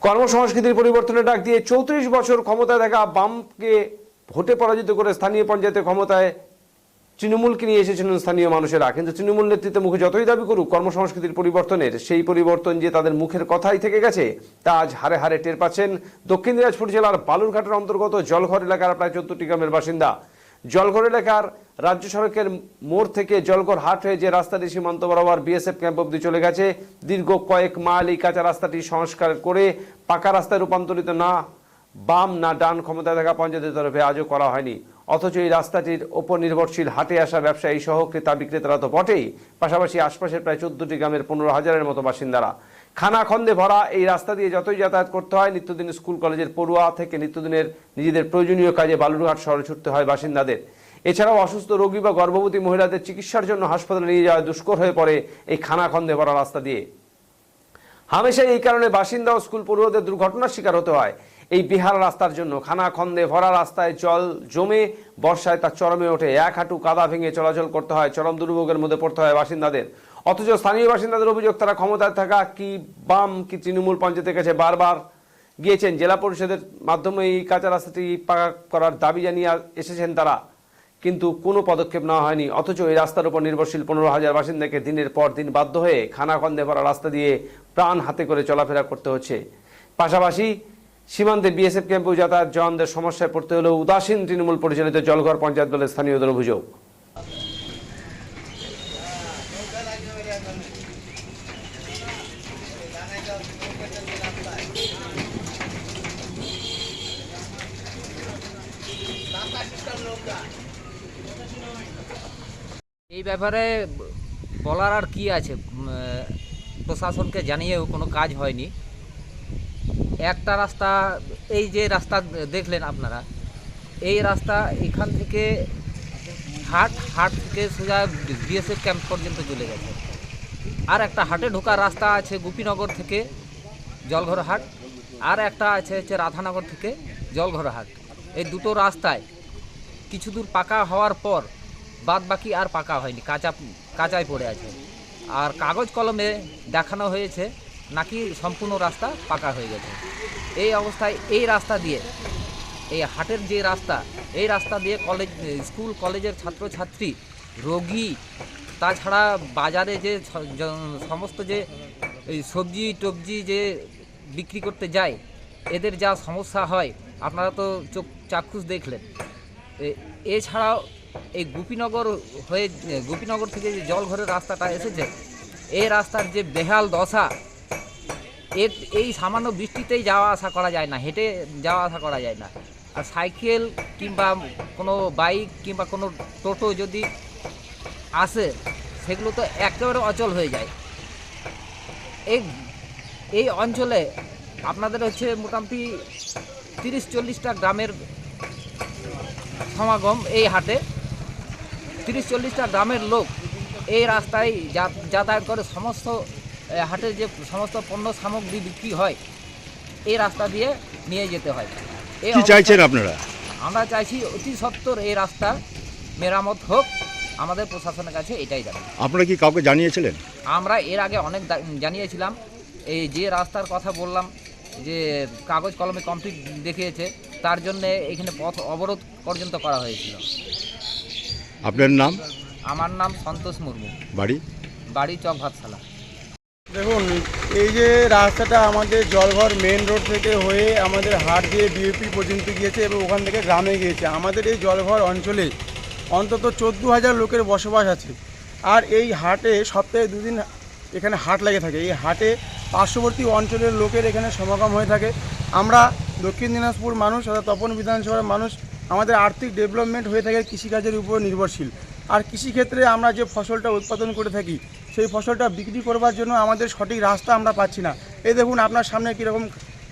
কর্মসংস্কৃতির পরিবর্তনের ডাক দিয়ে ৩৪ বছর ক্ষমতায় থাকা বামকে ভোটে পরাজিত করে স্থানীয় পঞ্চায়েতে ক্ষমতায় তৃণমূলকে নিয়ে এসেছিলেন স্থানীয় মানুষেরা। কিন্তু তৃণমূল নেতৃত্বে মুখে যতই দাবি করুক কর্মসংস্কৃতির পরিবর্তনের, সেই পরিবর্তন যে তাদের মুখের কথাই থেকে গেছে তা আজ হারে হারে টের পাচ্ছেন দক্ষিণ দিনাজপুর জেলার বালুরঘাটের অন্তর্গত জলঘর এলাকার প্রায় ১৪টি গ্রামের বাসিন্দা। জলঘর এলাকার রাজ্য সড়কের মোড় থেকে জলঘর হাট হয়ে যে রাস্তাটি সীমান্ত বরাবর বিএসএফ ক্যাম্প অব্দি চলে গেছে, দীর্ঘ কয়েক মাইল এই কাঁচা রাস্তাটি সংস্কার করে পাকা রাস্তায় রূপান্তরিত না বাম না ডান ক্ষমতায় থাকা পঞ্চায়েতের তরফে আজও করা হয়নি। অথচ এই রাস্তাটির ওপর নির্ভরশীল হাটে আসা ব্যবসায়ী সহ ক্রেতা বিক্রেতারা তো বটেই, পাশাপাশি আশপাশের প্রায় ১৪টি গ্রামের ১৫,০০০-এর মতো বাসিন্দারা। খানাখন্দে ভরা এই রাস্তা দিয়ে যতই যাতায়াত করতে হয়, নিত্যদিন স্কুল কলেজের পড়ুয়া থেকে নিত্যদিনের নিজেদের প্রয়োজনীয় কাজে বালুরঘাট শহরে ছুটতে হয় বাসিন্দাদের। এছাড়াও অসুস্থ রোগী বা গর্ভবতী মহিলাদের চিকিৎসার জন্য হাসপাতালে নিয়ে যাওয়া দুষ্কর হয়ে পড়ে এই খানাখন্দে ভরা রাস্তা দিয়ে। হামেশাই এই কারণে বাসিন্দা ও স্কুল পড়ুয়াদের দুর্ঘটনার শিকার হতে হয়। এই বিহার রাস্তার জন্য খানাখন্দে ভরা রাস্তায় জল জমে বর্ষায় তা চরমে ওঠে, এক হাঁটু কাদা ভেঙে চলাচল করতে হয়, চরম দুর্ভোগের মধ্যে পড়তে হয় বাসিন্দাদের। অথচ স্থানীয় বাসিন্দাদের অভিযোগ, তারা ক্ষমতায় থাকা কি বাম কি তৃণমূল পঞ্চায়েতের কাছে বারবার গিয়েছেন, জেলা পরিষদের মাধ্যমে এই কাঁচা রাস্তাটি পাকা করার দাবি জানিয়ে এসেছেন তারা, কিন্তু কোনো পদক্ষেপ নেওয়া হয়নি। অথচ এই রাস্তার উপর নির্ভরশীল ১৫,০০০ বাসিন্দাকে দিনের পর দিন বাধ্য হয়ে খানাখন্দে ভরা রাস্তা দিয়ে প্রাণ হাতে করে চলাফেরা করতে হচ্ছে। পাশাপাশি সীমান্তে বিএসএফ ক্যাম্পে যাতায়াত জওয়ানদের সমস্যায় পড়তে হলেও উদাসীন তৃণমূল পরিচালিত জলঘর পঞ্চায়েত দলের স্থানীয়দের অভিযোগ। এই ব্যাপারে বলার আর কি আছে, প্রশাসনকে জানিয়েও কোনো কাজ হয়নি। একটা রাস্তা, এই যে রাস্তা দেখলেন আপনারা, এই রাস্তা এখান থেকে হাট থেকে সোজা বিএসএফ ক্যাম্প পর্যন্ত চলে গেছে। আর একটা হাটে ঢোকার রাস্তা আছে গোপীনগর থেকে জলঘর হাট, আর একটা আছে হচ্ছে রাধানগর থেকে জলঘর হাট। এই দুটো রাস্তায় কিছু দূর পাকা হওয়ার পর বাদ বাকি আর পাকা হয়নি, কাঁচায় পড়ে আছে। আর কাগজ কলমে দেখানো হয়েছে নাকি সম্পূর্ণ রাস্তা পাকা হয়ে গেছে। এই অবস্থায় এই রাস্তা দিয়ে, এই হাটের যে রাস্তা, এই রাস্তা দিয়ে স্কুল কলেজের ছাত্রছাত্রী, রোগী, তাছাড়া বাজারে যে সমস্ত যে এই সবজি টবজি যে বিক্রি করতে যায়, এদের যা সমস্যা হয় আপনারা তো চাক্ষুষ দেখলেন। এছাড়াও এই গোপীনগর থেকে যে জলঘরের রাস্তাটা এসেছে, এই রাস্তার যে বেহাল দশা, এই সামান্য বৃষ্টিতেই যাওয়া আসা করা যায় না, হেঁটে যাওয়া আসা করা যায় না। আর সাইকেল কিংবা কোনো বাইক কিংবা কোনো টোটো যদি আসে, সেগুলো তো একেবারে অচল হয়ে যায়। এই অঞ্চলে আপনাদের হচ্ছে মোটামুটি ৩০-৪০টা গ্রামের সমাগম। এই হাটে ৩০-৪০টা গ্রামের লোক এই রাস্তায় যাতায়াত করে। সমস্ত হাটের যে সমস্ত পণ্য সামগ্রী বিক্রি হয়, এই রাস্তা দিয়ে নিয়ে যেতে হয়। কি চাইছেন আপনারা? আমরা চাইছি অতি সত্বর এই রাস্তা মেরামত হোক, আমাদের প্রশাসনের কাছে এটাই দাবি। আপনারা কি কাউকে জানিয়েছিলেন? আমরা এর আগে অনেক জানিয়েছিলাম। এই যে রাস্তার কথা বললাম, যে কাগজ কলমে কমপ্লিট দেখিয়েছে, তার জন্য এখানে পথ অবরোধ পর্যন্ত করা হয়েছিল। আপনার নাম? আমার নাম সন্তোষ মুর্মু। বাড়ি চক ভাতশালা। দেখুন, এই যে রাস্তাটা আমাদের জলঘর মেন রোড থেকে হয়ে আমাদের হাট দিয়ে বিএপি পর্যন্ত গিয়েছে এবং ওখান থেকে গ্রামে গিয়েছে। আমাদের এই জলঘর অঞ্চলে অন্তত ১৪,০০০ লোকের বসবাস আছে। আর এই হাটে সপ্তাহে ২ দিন এখানে হাট লেগে থাকে। এই হাটে পার্শ্ববর্তী অঞ্চলের লোকের এখানে সমাগম হয়ে থাকে। আমরা দক্ষিণ দিনাজপুর মানুষ অর্থাৎ তপন বিধানসভার মানুষ, আমাদের আর্থিক ডেভেলপমেন্ট হয়ে থাকে কৃষিকাজের উপর নির্ভরশীল। আর কৃষিক্ষেত্রে আমরা যে ফসলটা উৎপাদন করে থাকি, সেই ফসলটা বিক্রি করবার জন্য আমাদের সঠিক রাস্তা আমরা পাচ্ছি না। এই দেখুন আপনার সামনে কীরকম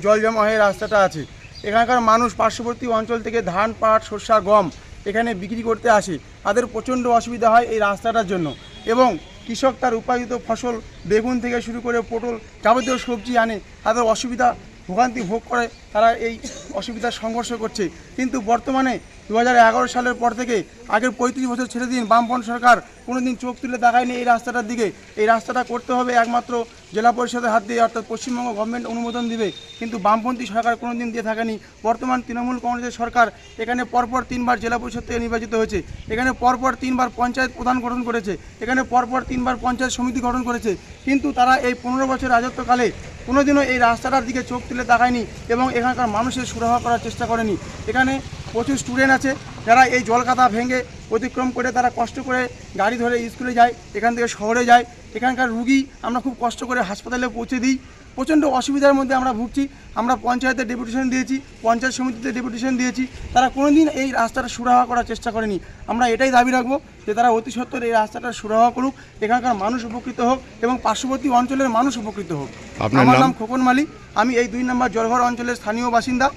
জল জমা হয়ে রাস্তাটা আছে। এখানকার মানুষ পার্শ্ববর্তী অঞ্চল থেকে ধান, পাট, সরষা, গম এখানে বিক্রি করতে আসে। তাদের প্রচণ্ড অসুবিধা হয় এই রাস্তাটার জন্য। এবং কৃষক তার উৎপাদিত ফসল, বেগুন থেকে শুরু করে পটল, যাবতীয় সবজি আনে, তাদের অসুবিধা ভোগান্তি ভোগ করে, তারা এই অসুবিধার সংঘর্ষ করছে। কিন্তু বর্তমানে ২০১১ সালের পর থেকে আগের ৩৫ বছর ছেড়ে দিন, বামপন্থী সরকার কোনোদিন চোখ তুলে তাকায়নি এই রাস্তাটার দিকে। এই রাস্তাটা করতে হবে একমাত্র জেলা পরিষদের হাত দিয়ে, অর্থাৎ পশ্চিমবঙ্গ গভর্নমেন্ট অনুমোদন দিবে, কিন্তু বামপন্থী সরকার কোনোদিন দিয়ে থাকেনি। বর্তমান তৃণমূল কংগ্রেসের সরকার এখানে পরপর 3বার জেলা পরিষদ থেকে নির্বাচিত হয়েছে, এখানে পরপর 3বার পঞ্চায়েত প্রধান গঠন করেছে, এখানে পরপর 3বার পঞ্চায়েত সমিতি গঠন করেছে, কিন্তু তারা এই 15 বছর রাজত্বকালে কোনোদিনও এই রাস্তাটার দিকে চোখ তুলে তাকায়নি এবং এখানকার মানুষের সুরাহা করার চেষ্টা করেনি। এখানে প্রচুর স্টুডেন্ট আছে যারা এই জলকাদা ভেঙে অতিক্রম করে তারা কষ্ট করে গাড়ি ধরে স্কুলে যায়, এখান থেকে শহরে যায়। এখানকার রুগী আমরা খুব কষ্ট করে হাসপাতালে পৌঁছে দিই, প্রচণ্ড অসুবিধার মধ্যে আমরা ভুগছি। আমরা পঞ্চায়েতে ডেপুটেশন দিয়েছি, পঞ্চায়েত সমিতিতে ডেপুটেশন দিয়েছি, তারা কোনোদিন এই রাস্তাটা সুরাহা করার চেষ্টা করেনি। আমরা এটাই দাবি রাখবো যে তারা অতি সত্বর এই রাস্তাটা সুরাহা করুক, এখানকার মানুষ উপকৃত হোক এবং পার্শ্ববর্তী অঞ্চলের মানুষ উপকৃত হোক। আপনার আমার নাম? নাম খোকন মালী, আমি এই 2 নম্বর জলঘর অঞ্চলের স্থানীয় বাসিন্দা।